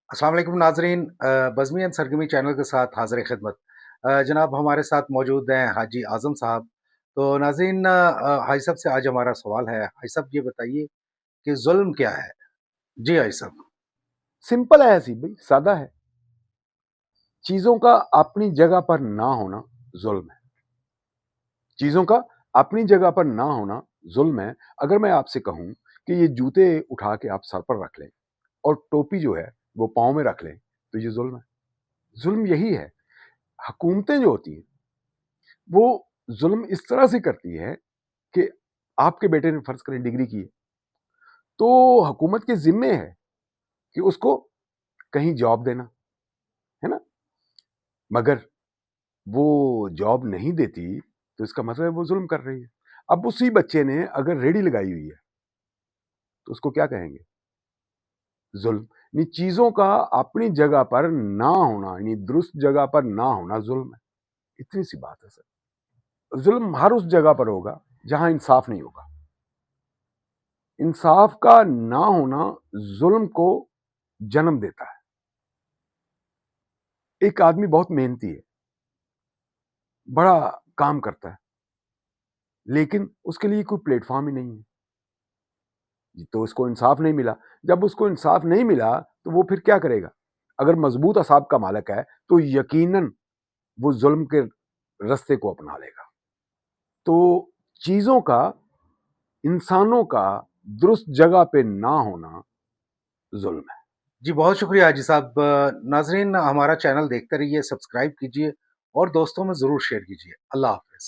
السلام علیکم ناظرین، بزمی اینڈ سرگمی چینل کے ساتھ حاضر خدمت جناب ہمارے ساتھ موجود ہیں حاجی اعظم صاحب. تو ناظرین، حاجی صاحب سے آج ہمارا سوال ہے. حاجی صاحب یہ بتائیے کہ ظلم کیا ہے؟ جی حاجی صاحب. سمپل ہے، ایسی بھائی سادہ ہے. چیزوں کا اپنی جگہ پر نہ ہونا ظلم ہے. چیزوں کا اپنی جگہ پر نہ ہونا ظلم ہے. اگر میں آپ سے کہوں کہ یہ جوتے اٹھا کے آپ سر پر رکھ لیں اور ٹوپی جو ہے وہ پاؤں میں رکھ لیں تو یہ ظلم ہے. ظلم یہی ہے. حکومتیں جو ہوتی ہیں وہ ظلم اس طرح سے کرتی ہے کہ آپ کے بیٹے نے فرض کریں ڈگری کی ہے تو حکومت کے ذمے ہے کہ اس کو کہیں جاب دینا ہے نا، مگر وہ جاب نہیں دیتی تو اس کا مطلب ہے وہ ظلم کر رہی ہے. اب اسی بچے نے اگر ریڑھی لگائی ہوئی ہے تو اس کو کیا کہیں گے؟ ظلم. یعنی چیزوں کا اپنی جگہ پر نہ ہونا، یعنی درست جگہ پر نہ ہونا ظلم ہے. اتنی سی بات ہے سر. ظلم ہر اس جگہ پر ہوگا جہاں انصاف نہیں ہوگا. انصاف کا نہ ہونا ظلم کو جنم دیتا ہے. ایک آدمی بہت محنتی ہے، بڑا کام کرتا ہے، لیکن اس کے لیے کوئی پلیٹ فارم ہی نہیں ہے تو اس کو انصاف نہیں ملا. جب اس کو انصاف نہیں ملا تو وہ پھر کیا کرے گا؟ اگر مضبوط اعصاب کا مالک ہے تو یقیناً وہ ظلم کے رستے کو اپنا لے گا. تو چیزوں کا، انسانوں کا درست جگہ پہ نہ ہونا ظلم ہے. جی بہت شکریہ حاجی صاحب. ناظرین ہمارا چینل دیکھتے رہیے، سبسکرائب کیجیے اور دوستوں میں ضرور شیئر کیجیے. اللہ حافظ.